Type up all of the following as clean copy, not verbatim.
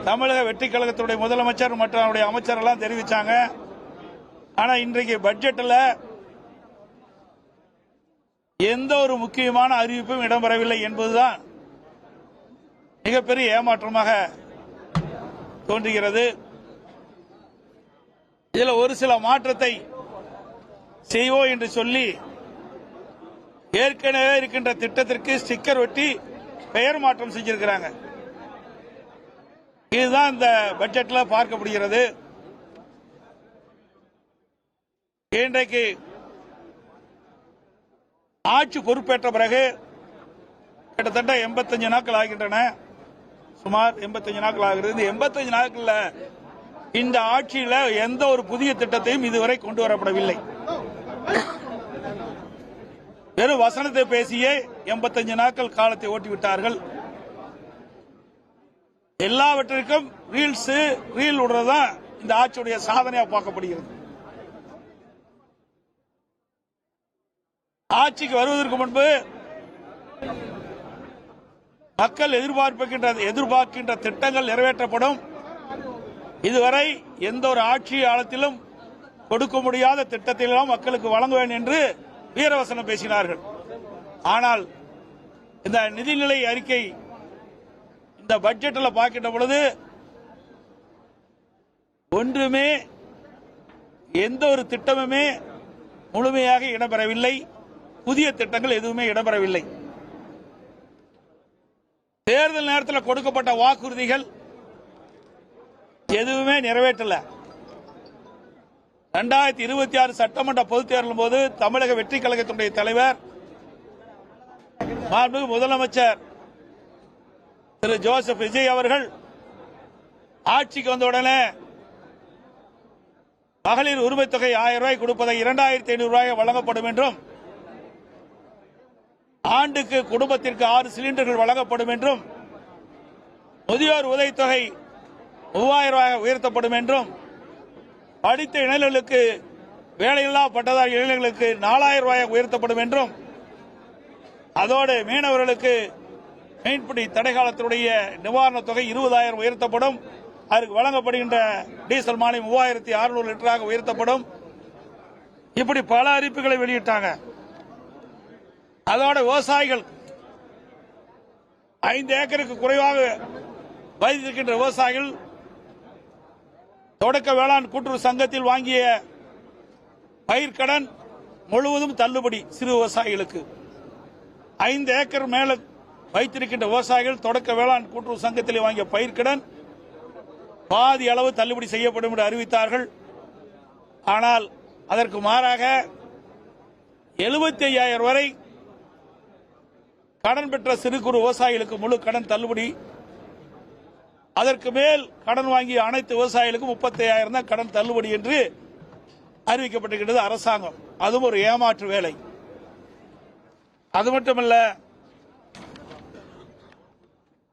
தமிழக வெற்றி கழகத்துடைய முதலமைச்சர் மற்றும் அவருடைய அமைச்சரெல்லாம் தெரிவித்தாங்க. ஆனால் இன்றைக்கு பட்ஜெட்டில் எந்த ஒரு முக்கியமான அறிவிப்பும் இடம்பெறவில்லை என்பதுதான் மிகப்பெரிய ஏமாற்றமாக தோன்றுகிறது. இதில் ஒரு சில மாற்றத்தை செய்வோம் என்று சொல்லி ஏற்கனவே இருக்கின்ற திட்டத்திற்கு ஸ்டிக்கர் ஒட்டி பெயர் மாற்றம் செஞ்சிருக்கிறாங்க. இதுதான் இந்த பட்ஜெட்டில் பார்க்கப்படுகிறது. இன்றைக்கு ஆட்சி பொறுப்பேற்ற பிறகு கிட்டத்தட்ட 85 நாட்கள் ஆகின்றன. சுமார் 85 நாட்கள் ஆகிறது. இந்த 85 நாட்களில் இந்த ஆட்சியில் எந்த ஒரு புதிய திட்டத்தையும் இதுவரை கொண்டு வரப்படவில்லை. வெறும் வசனத்தை பேசியே 85 நாட்கள் காலத்தை ஓட்டிவிட்டார்கள். எல்லாவற்றிற்கும் ரீல் விடுறதுதான் இந்த ஆட்சியுடைய சாதனையா பார்க்கப்படுகிறது. ஆட்சிக்கு வருவதற்கு முன்பு மக்கள் எதிர்பார்க்கின்ற திட்டங்கள் நிறைவேற்றப்படும். இதுவரை எந்த ஒரு ஆட்சி காலத்திலும் கொடுக்க முடியாத திட்டத்திலெல்லாம் மக்களுக்கு வழங்குவேன் என்று வீரவசனம் பேசினார்கள். ஆனால் இந்த நிதிநிலை அறிக்கை இந்த பட்ஜெட்டில் பார்க்கின்ற பொழுது ஒன்றுமே எந்த ஒரு திட்டமுமே முழுமையாக இடம்பெறவில்லை. புதிய திட்டங்கள் எதுவுமே இடம்பெறவில்லை. தேர்தல் நேரத்தில் கொடுக்கப்பட்ட வாக்குறுதிகள் எதுவுமே நிறைவேற்றல. 2026 சட்டமன்ற பொதுத் தேர்தலின் போது தமிழக வெற்றி கழகத்தினுடைய தலைவர் மாண்புமிகு முதலமைச்சர் திரு ஜோசப் விஜய் அவர்கள் ஆட்சிக்கு வந்தவுடனே மகளிர் உரிமை தொகை 1000 ரூபாய் கொடுப்பதை 2500 ரூபாய் வழங்கப்படும் என்றும், ஆண்டுக்கு குடும்பத்திற்கு 6 சிலிண்டர்கள் வழங்கப்படும் என்றும், முதியோர் உதவித்தொகை 3000 ரூபாய் உயர்த்தப்படும் என்றும், படித்த இளைஞர்களுக்கு வேலையில்லா பட்டதாரி இளைஞர்களுக்கு 4000 ரூபாய் உயர்த்தப்படும் என்றும், அதோடு மீனவர்களுக்கு மீன்பிடி தடைக்காலத்தினுடைய நிவாரணத் தொகை 20,000 உயர்த்தப்படும். அதற்கு வழங்கப்படுகின்ற டீசல் மானியம் 3600 லிட்டராக உயர்த்தப்படும். இப்படி பல அறிவிப்புகளை வெளியிட்டாங்க. அதோட விவசாயிகள் 5 ஏக்கருக்கு குறைவாக வைத்திருக்கின்ற விவசாயிகள் தொடக்க வேளாண் கூட்டுறவு சங்கத்தில் வாங்கிய பயிர்க்கடன் முழுவதும் தள்ளுபடி. சிறு விவசாயிகளுக்கு 5 ஏக்கர் மேல வைத்திருக்கின்ற விவசாயிகள் தொடக்க வேளாண் கூட்டுறவு சங்கத்தில் வாங்கிய பயிர்க்கடன் பாதி அளவு தள்ளுபடி செய்யப்படும் என்று அறிவித்தார்கள். ஆனால் அதற்கு மாறாக 75,000 வரை கடன் பெற்ற சிறு குறு விவசாயிகளுக்கு முழு கடன் தள்ளுபடி. அதற்கு மேல் கடன் வாங்கிய அனைத்து விவசாயிகளுக்கும் 35,000 தான் கடன் தள்ளுபடி என்று அறிவிக்கப்பட்டிருக்கிறது அரசாங்கம். அதுவும் ஒரு ஏமாற்று வேலை. அது மட்டுமல்ல,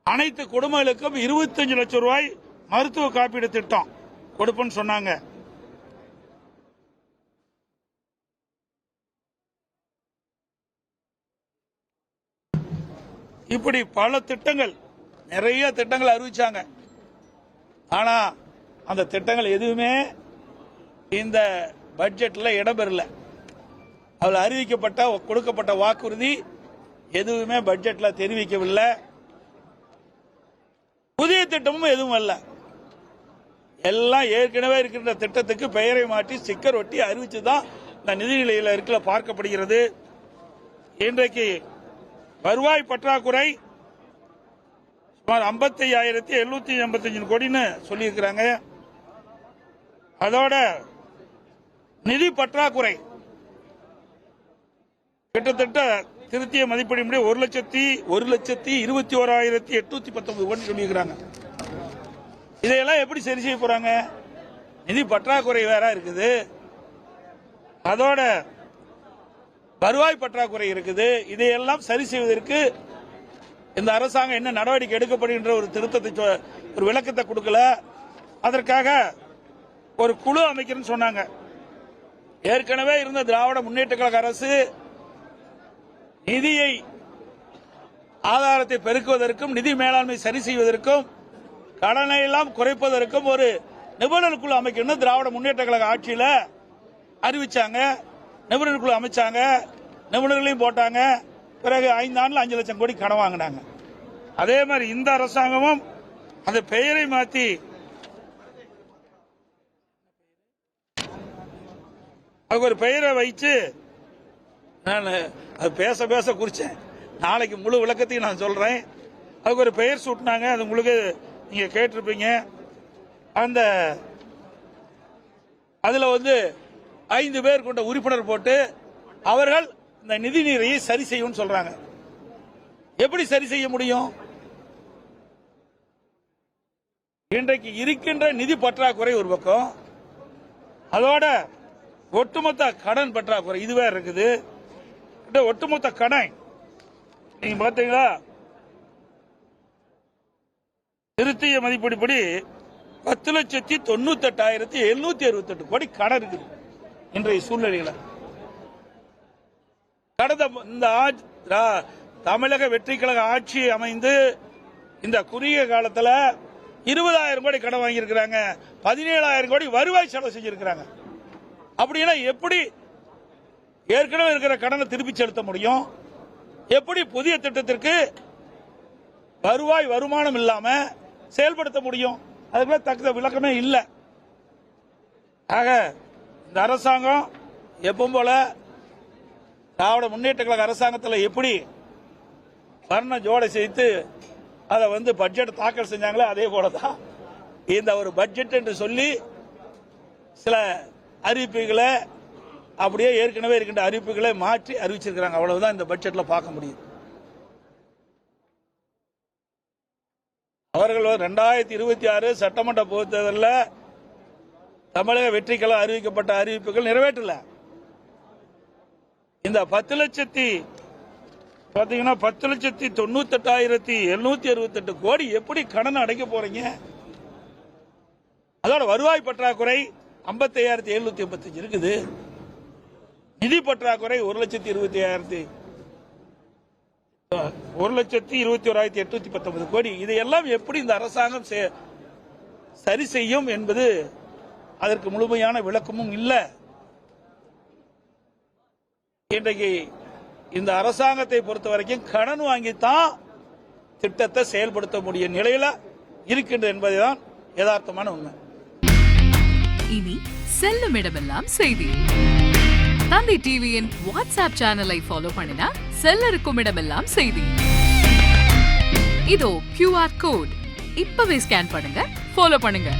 அனைத்து குடும்பங்களுக்கும் 25 லட்சம் ரூபாய் மருத்துவ காப்பீடு திட்டம் கொடுப்பேன்னு சொன்னாங்க. இப்படி பல திட்டங்கள், நிறைய திட்டங்கள் அறிவிச்சாங்க. ஆனா அந்த திட்டங்கள் எதுவுமே இந்த பட்ஜெட்ல இடம்பெறல. அதில் அறிவிக்கப்பட்ட கொடுக்கப்பட்ட வாக்குறுதி எதுவுமே பட்ஜெட்ல தெரிவிக்கவில்லை. புதிய திட்டமும் எதுவும் அல்ல. எல்லாம் ஏற்கனவே இருக்கின்ற திட்டத்துக்கு பெயரை மாற்றி ஸ்டிக்கர் ஒட்டி அறிவிச்சுதான் இந்த நிதிநிலையில் இருக்க பார்க்கப்படுகிறது. இன்றைக்கு வருவாய் பற்றாக்குறை சுமார் 55,785 கோடின்னு சொல்லியிருக்கிறாங்க. அதோட நிதி பற்றாக்குறை கிட்டத்தட்ட திருத்திய மதிப்பீடு 1,21,819 கோடி சொல்லியிருக்கிறாங்க. இதையெல்லாம் எப்படி சரி செய்ய போறாங்க? நிதி பற்றாக்குறை வேற இருக்குது, அதோட வருவாய் பற்றாக்குறை இருக்குது. இதையெல்லாம் சரி செய்வதற்கு இந்த அரசாங்கம் என்ன நடவடிக்கை எடுக்கப்படுகின்ற ஒரு திருத்தத்தை, ஒரு விளக்கத்தை கொடுக்கல. அதற்காக ஒரு குழு அமைக்கிறேன்னு சொன்னாங்க. ஏற்கனவே இருந்த திராவிட முன்னேற்ற கழக அரசு நிதியை ஆதாரத்தை பெருக்குவதற்கும் நிதி மேலாண்மை சரி செய்வதற்கும் கடனை எல்லாம் குறைப்பதற்கும் ஒரு நிபுணர் குழு அமைக்கணும் திராவிட முன்னேற்ற கழக ஆட்சியில் அறிவிச்சாங்க. நிபுணர் குழு அமைச்சாங்க, நிபுணர்களையும் போட்டாங்க. பிறகு 5 ஆண்டுல 5 லட்சம் கோடி கடன் வாங்கினாங்க. அதே மாதிரி இந்த அரசாங்கமும் அந்த பெயரை மாற்றி அதுக்கு ஒரு பெயரை வைத்து நான் அது பேச பேச குறிச்சேன். நாளைக்கு முழு விளக்கத்தையும் நான் சொல்றேன். அதுக்கு ஒரு பெயர் சூட்டினாங்க. அது உங்களுக்கு நீங்க கேட்டிருப்பீங்க. அந்த அதுல 5 பேர் கொண்ட உறுப்பினர் போட்டு அவர்கள் இந்த நிதி நீரையை சரி செய்யும் சொல்றாங்க. எப்படி சரி செய்ய முடியும்? இன்றைக்கு இருக்கின்ற நிதி பற்றாக்குறை ஒரு பக்கம், அதோட ஒட்டுமொத்த கடன் பற்றாக்குறை இது வேற இருக்குது. இந்த ஒட்டுமொத்த கடன் நீங்க பாத்தீங்களா, திருத்திய மதிப்பீடுபடி 10,98,768 கோடி கடன் இருக்குது இன்றைய சூழ்நிலையில. கடந்த இந்த தமிழக வெற்றி கழக ஆட்சி அமைந்து இந்த குறுகிய காலத்தில் 20,000 கோடி கடன் வாங்கியிருக்கிறாங்க. 17,000 கோடி வருவாய் செலவு செஞ்சிருக்கிறாங்க. அப்படின்னா எப்படி ஏற்கனவே இருக்கிற கடனை திருப்பி செலுத்த முடியும்? எப்படி புதிய திட்டத்திற்கு வருமானம் இல்லாம செயல்படுத்த முடியும்? அதுக்குள்ள தக்க விளக்கமே இல்லை. ஆக இந்த அரசாங்கம் எப்பவும் போல திராவிட முன்னேற்ற கழக அரசாங்கத்தில் எப்படி வர்ண ஜோடை செய்து அதை பட்ஜெட் தாக்கல் செஞ்சாங்களோ அதே போலதான் இந்த ஒரு பட்ஜெட் என்று சொல்லி சில அறிவிப்புகளை அப்படியே ஏற்கனவே இருக்கின்ற அறிவிப்புகளை மாற்றி அறிவிச்சிருக்கிறாங்க. அவ்வளவுதான் இந்த பட்ஜெட்ல பார்க்க முடியும். அவர்கள் 2026 சட்டமன்ற பொதுத் தேர்தலில் தமிழக வெற்றி கழகம் அறிவிக்கப்பட்ட அறிவிப்புகள் நிறைவேற்றல. இந்த 10,98,768 கோடி எப்படி கடன் அடைக்க போறீங்க? அதோட வருவாய் பற்றாக்குறை 55,785 இருக்குது. நிதி பற்றாக்குறை 1,21,819 கோடி. இதையெல்லாம் எப்படி இந்த அரசாங்கம் சரி செய்யும் என்பது அதற்கு முழுமையான விளக்கமும் இல்லை. இன்றைக்கு இந்த அரசாங்கத்தை பொறுத்த வரைக்கும் கடன் வாங்கித்தான் திட்டத்தை செயல்படுத்த முடியும் நிலையில இருக்கின்ற என்பதுதான் யதார்த்தமான உண்மை. இனி செல்லும் இடமெல்லாம் செய்தி. தந்தை டிவியின் வாட்ஸ்அப் சேனலை ஃபாலோ பண்ணினா செல்ல இருக்கும் இடமெல்லாம் செய்தி. இதோ QR கோட் இப்பவே ஸ்கேன் பண்ணுங்க, ஃபாலோ பண்ணுங்க.